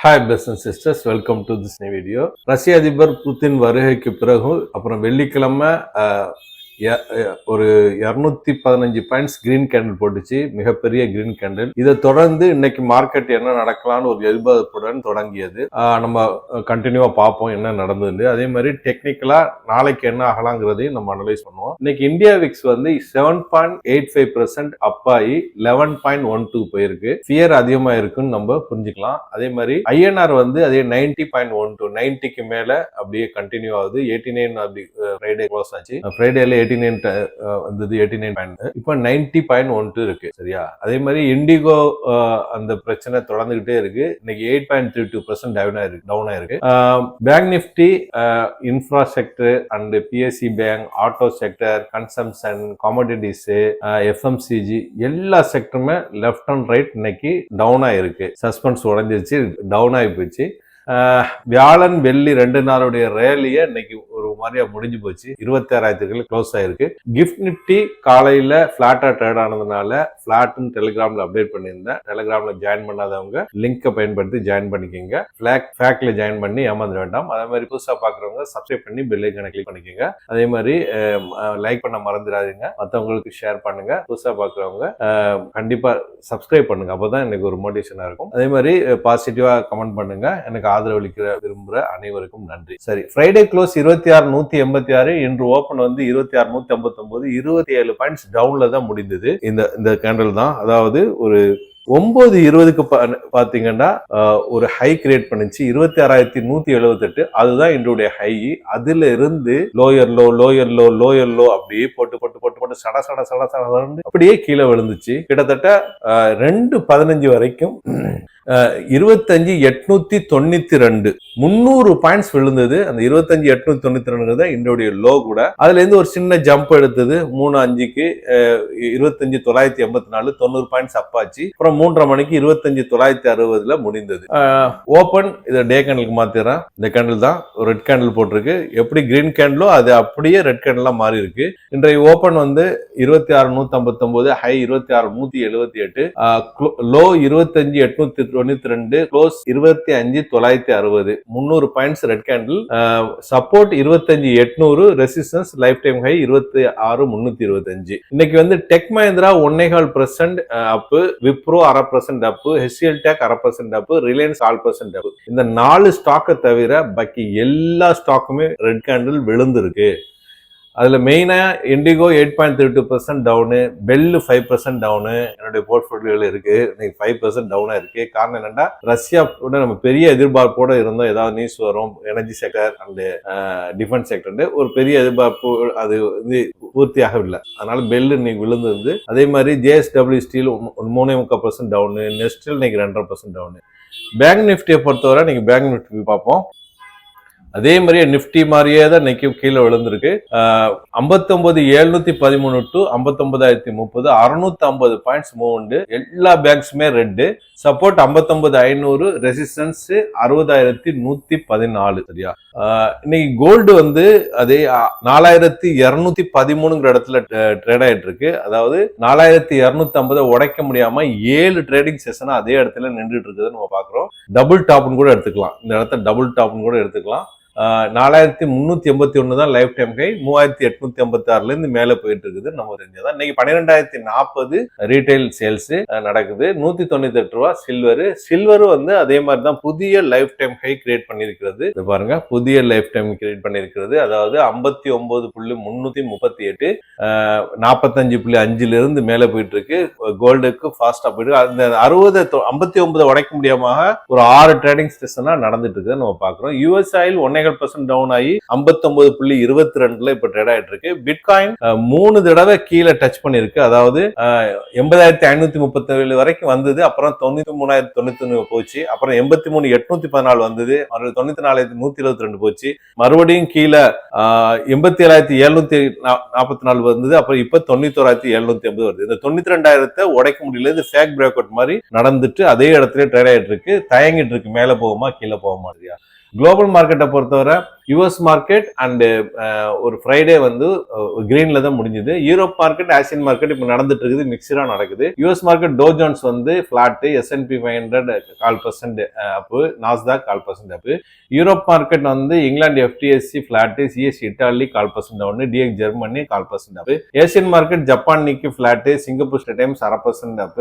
Hi business sisters, welcome to this new video. ரஷ்ய அதிபர் புத்தின் வருகைக்கு பிறகு அப்புறம் வெள்ளிக்கிழமை ஒரு 215 பாயிண்ட்ஸ் கிரீன் கேண்டில் போட்டுச்சு, மிகப்பெரிய கிரீன் கேண்டில். இதை தொடர்ந்து இன்னைக்கு மார்க்கெட் என்ன நடக்கலாம்னு ஒரு எதிர்பார்ப்புடன் தொடங்கியது. நம்ம கண்டினியூவா பார்ப்போம் என்ன நடந்தது. அதே மாதிரி டெக்னிக்கலா நாளைக்கு என்ன ஆகலாங்கிறதையும் நம்ம அனலைஸ் பண்ணுவோம். இன்னைக்கு இந்தியா விக்ஸ் வந்து 7.85% அப் ஆகி 11.12 போயிருக்கு. ஃபியர் அதிகமா இருக்குன்னு நம்ம புரிஞ்சுக்கலாம். அதே மாதிரி ஐஎன்ஆர் வந்து அதே 90.12 90க்கு மேல அப்படியே கண்டினியூ ஆகுது. 89 அப்படி ஃப்ரைடே க்ளோஸ் ஆச்சு. ஃப்ரைடேல 89 வந்தது, 89 பாயிண்ட். இப்போ 90.12 இருக்கு. சரியா? அதே மாதிரி இண்டிகோ அந்த பிரச்சனை தொடர்ந்துகிட்டே இருக்கு. இன்னைக்கு 8.32% டவுன் ஆயிருக்கு. Bank Nifty, infrastructure and PSC bank, auto sector, consumption, commodities, FMCG எல்லா செக்டருமே லெஃப்ட் அண்ட் ரைட் இன்னைக்கு டவுன் ஆயிருக்கு. சஸ்பென்ஸ் உடஞ்சிருச்சு, டவுன் ஆகி போச்சு. வியாழன் வெள்ளி 2 நாளுடைய ரேலியை இன்னைக்கு ஒரு மாதிரியா முடிஞ்சு போச்சு. 26,000 க்ளோஸ் ஆயிருக்கு. கிஃப்ட் நிப்டி காலையில பிளாட்டா ட்ரேட் ஆனதுனால பிளாட்னு டெலிகிராம்ல அப்டேட் பண்ணியிருந்தேன். டெலிகிராம்ல ஜாயின் பண்ணாதவங்க லிங்கை பயன்படுத்தி ஜாயின் பண்ணிக்கோங்க. ஃபேக்ல ஜாயின் பண்ணி ஏமாந்துட வேண்டாம். அதே மாதிரி புதுசா பாக்குறவங்க சப்ஸ்கிரைப் பண்ணி பெல் ஐகானை கிளிக் பண்ணிக்கோங்க. அதே மாதிரி லைக் பண்ண மறந்துடாதீங்க, மற்றவங்களுக்கு ஷேர் பண்ணுங்க. புதுசா பாக்குறவங்க கண்டிப்பா சப்ஸ்கிரைப் பண்ணுங்க, அப்பதான் எனக்கு ஒரு மோட்டிவேஷனா இருக்கும். அதே மாதிரி பாசிட்டிவா கமெண்ட் பண்ணுங்க. எனக்கு ஆதரவளிக்கிற விரும்புகிற அனைவருக்கும் நன்றி. சரி, ஃப்ரைடே க்ளோஸ் 26,186. இன்று ஓபன் வந்து 26,159, 27 பாயிண்ட்ஸ் டவுன்ல தான் முடிந்தது. இந்த கேண்டில் தான். அதாவது ஒரு 9:20க்கு பாத்தீங்கன்னா ஒரு ஹை கிரியேட் பண்ணிச்சு, 26,178. அதுதான் இன்றைய ஹை. அதுல இருந்து லோயர் லோ அப்படியே போட்டு சட அப்படியே கீழே விழுந்துச்சு. கிட்டத்தட்ட 2:15 வரைக்கும் 25,892 300 பாயிண்ட்ஸ் விழுந்தது. அந்த 25,892 தான் இன்றைய லோ கூட. அதுல இருந்து ஒரு சின்ன ஜம்ப் எடுத்தது 3:05க்கு 25,984 90 பாயிண்ட்ஸ் அப்பாச்சு. அப்புறம் 3:30 மணிக்கு 25,960 முடிந்தது. ஓபன் இதை டே கேண்டலுக்கு மாத்திரேன். இந்த கேண்டில் தான் ரெட் கேண்டில் போட்டிருக்கு. எப்படி கிரீன் கேண்டிலோ அது அப்படியே ரெட் கேண்டிலா மாறி இருக்கு. இன்றைய ஓபன் வந்து 26,159, high 26,178, low 25,892, close 25,960. 300 points red candle. Support 25,800, resistance life time high 26,325. இன்னைக்கு வந்து டெக் மஹிந்திரா 1.25% அப், விப்ரோ 0.5% அப், HCL டெக் 0.5% அப், ரிலையன்ஸ் 0.5% அப். இந்த 4 ஸ்டாக்கை தவிர பாக்கி எல்லா ஸ்டாக்குமே ரெட் கேண்டில் விழுந்திருக்கு. அதுல மெயினா இண்டிகோ 8.32% டவுனு, பெல் 5% டவுனு என்னுடைய போர்ட்போலியோல இருக்கு. 5% டவுனா இருக்கு. காரணம் என்னன்னா, ரஷ்யாவோட நம்ம பெரிய எதிர்பார்ப்போட இருந்தோம், ஏதாவது நியூஸ் வரும் energy sector and defence sector, ஒரு பெரிய எதிர்பார்ப்பு அது வந்து பூர்த்தியாகவில்லை. அதனால பெல் இன்னைக்கு விழுந்து. அதே மாதிரி JSW ஸ்டீல் 3.3% டவுனு, நெஸ்டில் இன்னைக்கு 2.5% டவுனு. பேங்க் நிஃப்டியை பொறுத்தவரை நீங்க பேங்க் நிஃப்டி பார்ப்போம். அதே மாதிரியே நிப்டி மாதிரியே தான் இன்னைக்கு கீழே விழுந்திருக்கு. 59,713 டு 59,030, 650 பாயிண்ட்ஸ் மூவ் உண்டு. எல்லா பேங்க்ஸுமே ரெட்டு. Support 59,500, resistance 60,114. சரியா? இன்னைக்கு கோல்டு வந்து அதே 4,213 இடத்துல ட்ரேட் ஆயிட்டு இருக்கு. அதாவது 4,250 உடைக்க முடியாம 7 ட்ரேடிங் செஷனா அதே இடத்துல நின்றுட்டு இருக்குதுன்னு நம்ம பாக்குறோம். டபுள் டாப்னு கூட எடுத்துக்கலாம். இந்த இடத்த டபுள் டாப்னு கூட எடுத்துக்கலாம். 4,381 தான் லைஃப் டைம் ஹை. 3,856 இருந்து மேல போயிட்டு இருக்குது. நம்ம தெரிஞ்சதான். இன்னைக்கு 12,040 ரீட்டைல் சேல்ஸ் நடக்குது. 198 ரூபா சில்வர் வந்து அதே மாதிரி தான் புதிய லைஃப் டைம் ஹை கிரியேட் பண்ணிருக்கிறது. பாருங்க, புதிய லைஃப் டைம் கிரியேட் பண்ணிருக்கிறது. அதாவது 59,338, 45.5 இருந்து மேல போயிட்டு இருக்கு. கோல்டுக்கு ஃபாஸ்டா போயிட்டு அந்த 59 உடைக்க முடியாம ஒரு 6 ட்ரேடிங் செஷனா நடந்துட்டு இருக்கு நம்ம பாக்குறோம். யூஎஸ் ஆயில் 1.5% டவுன் ஆகி 59.22 இப்ப ட்ரேட் ஆயிட்டு இருக்கு. பிட்காயின் 3 தடவை கீழே டச் பண்ணிருக்கு. அதாவது 80,537 வரைக்கும் வந்தது. அப்புறம் 93,099 போச்சு. அப்புறம் 83,814 வந்தது. 94,122 போச்சு. மறுபடியும் கீழே 87,744 வந்தது. அப்புறம் இப்ப 91,780 வருது. இந்த 92,000 உடைக்க முடியல. இது ஃபேக் பிரேக் அவுட் மாதிரி நடந்துட்டு அதே இடத்துல ட்ரேட் ஆயிட்டு இருக்கு. தயங்கிட்டு இருக்கு, மேல போகுமா கீழே போக மாதிரியா. குளோபல் மார்க்கெட்டை பொறுத்தவரை யூஎஸ் மார்க்கெட் அண்ட் ஒரு ஃப்ரைடே வந்து கிரீன்ல தான் முடிஞ்சது. யூரோப் மார்க்கெட், ஆசியன் மார்க்கெட் இப்போ நடந்துட்டு இருக்குது, மிக்சரா நடக்குது. யூஎஸ் மார்க்கெட் டோ ஜோன்ஸ் வந்து flat, S&P 500 1/4% up, Nasdaq 1/4% up. Europe market வந்து இங்கிலாந்து FTSE flat, CSE Italy 1/4% down, DX Germany 1/4% up. Asian market Japan Nikkei flat, Singapore ஸ்டேட் Times 1/2% up,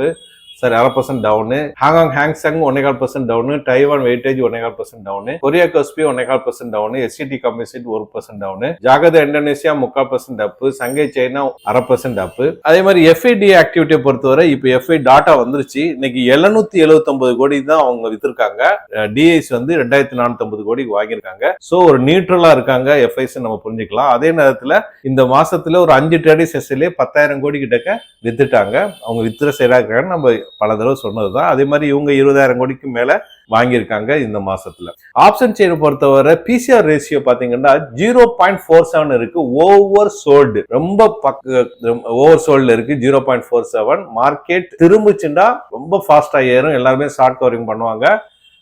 1/2% down. Hong Kong Hang Seng 1.5% down. Taiwan weightage 1.5% down. Korea Kospi 1.5% down. SCT composite 1% down. Jakarta Indonesia 3/4% up. Shanghai China 1/2% அப். அதே மாதிரி FID ஆக்டிவிட்டியை பொறுத்தவரை இப்போ FI tata வந்துருச்சு. இன்னைக்கு 779 கோடி தான் அவங்க வித்திருக்காங்க. DIs வந்து 2450 கோடிக்கு வாங்கியிருக்காங்க. ஸோ ஒரு நியூட்ரலா இருக்காங்க FIs நம்ம புரிஞ்சுக்கலாம். அதே நேரத்தில் இந்த மாசத்துல ஒரு 5 ட்ரேடிங் செஷன்லேயே 10,000 கோடி கிட்டக்க வித்துட்டாங்க. அவங்க வித்துற செயலாக நம்ம பல தடவை சொன்னதுதான். அதே மாதிரி இவங்க 20,000 கோடிக்கு மேல வாங்கியிருக்காங்க இந்த மாசத்துல. ஆப்ஷன் செயினை பொறுத்தவரை PCR ரேஷியோ பாத்தீங்கன்னா 0.47 இருக்கு. ஓவர் சோல்டு, ரொம்ப ஓவர் சோல்டு இருக்கு 0.47. மார்க்கெட் திரும்பிச்சுண்டா ரொம்ப ஃபாஸ்டா ஏறும், எல்லாருமே ஷார்ட் கவரிங் பண்ணுவாங்க.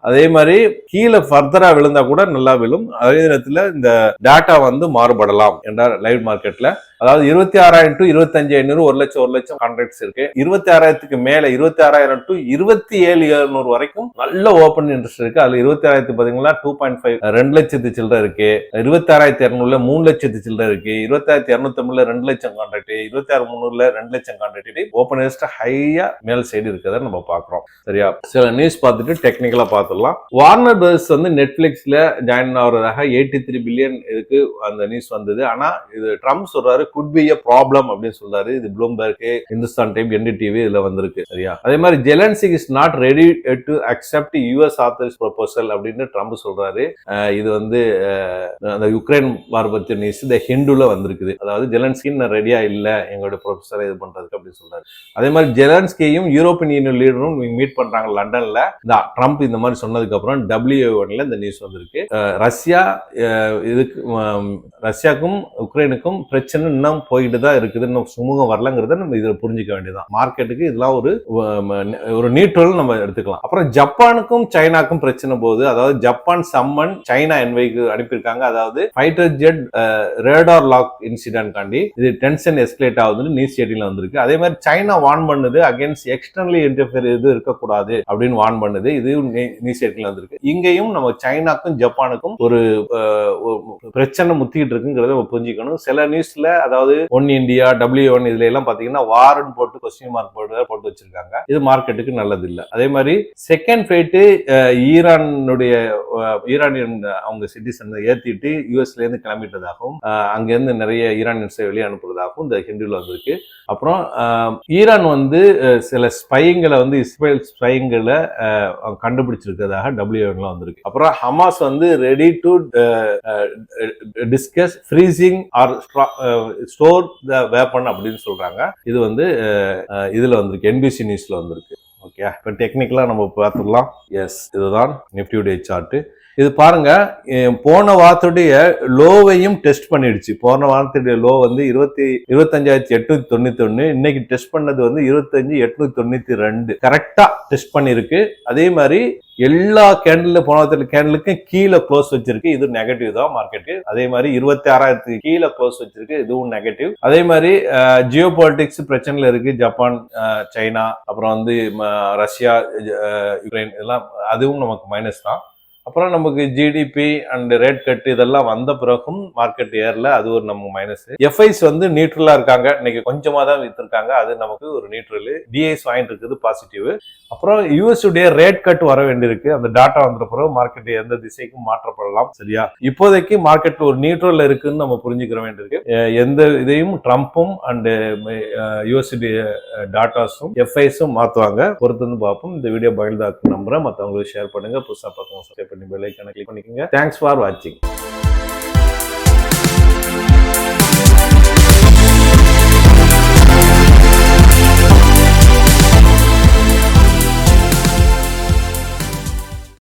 அதே மாதிரி கீழே ஃபர்தரா விழுந்தா கூட நல்லா விழும். அதே நேரத்தில் இந்த டாட்டா வந்து மாறுபடலாம் என்றார் லைவ் மார்க்கெட்ல. அதாவது 26,000 to 25,500 1 லட்சம் கான்ட்ராக்ட்ஸ் இருக்கு. 26,000க்கு மேல 26,000 to 27,700 வரைக்கும் நல்ல ஓப்பன் இன்ட்ரெஸ்ட் இருக்கு. அதுல 26,000 பாத்தீங்கன்னா 2.5 2 லட்சத்து சில்லற இருக்கு. 26,200 3 லட்சத்து சில்லற இருக்கு. 26,250 2 லட்சம் கான்ட்ராக்ட், 26,300 2 லட்சம் கான்ட்ராக்ட். ஓப்பன் இன்ட்ரெஸ்ட் ஹையா மேல் சைடு இருக்கிறத நம்ம பாக்குறோம். சரியா, சில நியூஸ் பார்த்துட்டு டெக்னிக்கலா பார்த்துடலாம். வார்னர் பிரதர்ஸ் வந்து நெட்ஃபிளிக்ஸ்ல ஜாயின் ஆகுறதாக 83 பில்லியன் இதுக்கு அந்த நியூஸ் வந்தது. ஆனா இது ட்ரம்ப் சொல்றாரு could be a problem அப்படின்னு சொல்றாரு. இது ப்ளூம்பர்க், இந்துஸ்தான் டைம், NDTV இதுல வந்திருக்கு. சரியா, அதே மாதிரி Zelensky is not ready to accept US authors proposal அப்படின்னு ட்ரம்ப் சொல்றாரு. இது வந்து அந்த யுக்ரைன் வார் பத்தி நியூஸ் இந்த ஹிந்துல வந்திருக்குது. அதாவது ஜெலன்ஸ்கி நான் ரெடியா இல்ல எங்களோட ப்ரொபோசலை இது பண்றதுக்கு அப்படின்னு சொல்றாரு. அதே மாதிரி ஜெலன்ஸ்கியும் யூரோப்பியன் யூனியன் லீடரும் மீட் பண்றாங்க லண்டன்ல. ட்ரம்ப் இந்த மாதிரி சொன்னதுக்கு அப்புறம் WA1ல இந்த நியூஸ் வந்திருக்கு. ரஷ்யா இதுக்கு ரஷ்யாவுக்கும் உக்ரைனுக்கும் பிரச்சனை இன்னும் போயிட்டு தான் இருக்குது, இன்னும் சுமூகம் வரலங்கிறத நம்ம இதுல புரிஞ்சுக்க வேண்டியதான். மார்க்கெட்டுக்கு இதெல்லாம் ஒரு நியூட்ரல் நம்ம எடுத்துக்கலாம். அப்புறம் ஜப்பானுக்கும் சைனாக்கும் பிரச்சனை போகுது. அதாவது ஜப்பான் சம்மன் சைனா என்வைக்கு அனுப்பியிருக்காங்க. அதாவது fighter jet radar lock incident காண்டி இது டென்ஷன் எஸ்கலேட் ஆகுதுன்னு நியூஸ் செய்தியில வந்திருக்கு. அதே மாதிரி சைனா வார்ன் பண்ணுது அகைன்ஸ்ட் எக்ஸ்டர்னலி இன்டர்ஃபியர் இது இருக்கக்கூடாது அப்படின்னு வார்ன் பண்ணுது. இது நியூஸ் செய்தியில வந்திருக்கு. இங்கேயும் நம்ம சைனாக்கும் ஜப்பானுக்கும் ஒரு பிரச்சனை முத்திக்கிட்டு இருக்குங்கிறத நம்ம புரிஞ்சுக்கணும். சில நியூஸ்ல அதாவது ஒன் இந்தியா, WA1 இதுல எல்லாம் பாத்தீங்கன்னா வாரன் போட்டு கொஸ்டின் மார்க் போட்டு வச்சிருக்காங்க. இது மார்க்கெட்டுக்கு நல்லது இல்ல. அதே மாதிரி செகண்ட் ஃபைட்டு ஈரானியன் அவங்க சிட்டிசன் ஏத்திட்டு யூஎஸ்ல இருந்து கிளம்பிட்டதாகவும் அங்க இருந்து நிறைய ஈரானியன்ஸை வெளியே அனுப்புறதாகவும் இந்த ஹிந்துல வந்திருக்கு. அப்புறம் ஈரான் வந்து சில ஸ்பைங்களை வந்து இஸ்ரேல் ஸ்பைங்களை கண்டுபிடிச்சிருக்கிறதாக WA1ல வந்திருக்கு. அப்புறம் ஹமாஸ் வந்து ready to discuss freezing or store the weapon அப்படின்னு சொல்றாங்க. இது வந்து இதுல வந்திருக்கு, NBC நியூஸ்ல வந்திருக்கு. ஓகே, இப்போ டெக்னிக்கலா நம்ம பார்த்துடலாம். எஸ், இதுதான் நிஃப்டியுடைய சார்ட். இது பாருங்க, போன வாரத்துடைய லோவையும் டெஸ்ட் பண்ணிடுச்சு. போன வாரத்துடைய லோ வந்து 25,891. இன்னைக்கு டெஸ்ட் பண்ணது வந்து 25,892. கரெக்டா டெஸ்ட் பண்ணிருக்கு. அதே மாதிரி எல்லா கேண்டில் போன கேண்டிலுக்கும் கீழே க்ளோஸ் வச்சிருக்கு. இது நெகட்டிவ் தான் மார்க்கெட்டு. அதே மாதிரி 26,000 கீழே க்ளோஸ் வச்சிருக்கு, இதுவும் நெகட்டிவ். அதே மாதிரி ஜியோ பாலிட்டிக்ஸ் பிரச்சனைல இருக்கு. ஜப்பான், சைனா, அப்புறம் வந்து ரஷ்யா, யுக்ரைன் இதெல்லாம் அதுவும் நமக்கு மைனஸ் தான். அப்புறம் நமக்கு ஜிடிபி அண்ட் ரேட் கட் இதெல்லாம் வந்த பிறகும் மார்க்கெட் ஏர்ல, அது ஒரு நம்ம மைனஸ். எஃப்ஐஸ் வந்து நியூட்ரலா இருக்காங்க. இன்னைக்கு கொஞ்சமா தான் வித்திருக்காங்க, அது நமக்கு ஒரு நியூட்ரல். டிஐஸ் வாங்கிட்டு இருக்குது பாசிட்டிவ். அப்புறம் யூஎஸ் உடைய ரேட் கட் வர வேண்டியிருக்கு. அந்த டாட்டா வந்த பிறகு மார்க்கெட் எந்த திசைக்கும் மாற்றப்படலாம். சரியா, இப்போதைக்கு மார்க்கெட் ஒரு நியூட்ரல் இருக்குன்னு நம்ம புரிஞ்சுக்கிற வேண்டியிருக்கு. எந்த இதையும் ட்ரம்ப்பும் அண்ட் யூஎஸ் டாட்டாஸும் எஃப்ஐஸும் மாத்துவாங்க. பொறுத்து வந்து பார்ப்போம். இந்த வீடியோ பகிர்ந்தாக்கு நம்புறேன். மற்றவங்களுக்கு ஷேர் பண்ணுங்க. புதுசாக பார்த்தவங்க சப்ஸ்கிரைப் பண்ணி பெல் ஐகானை கிளிக் பண்ணிக்கோங்க. தேங்க்ஸ் ஃபார் வாட்சிங்.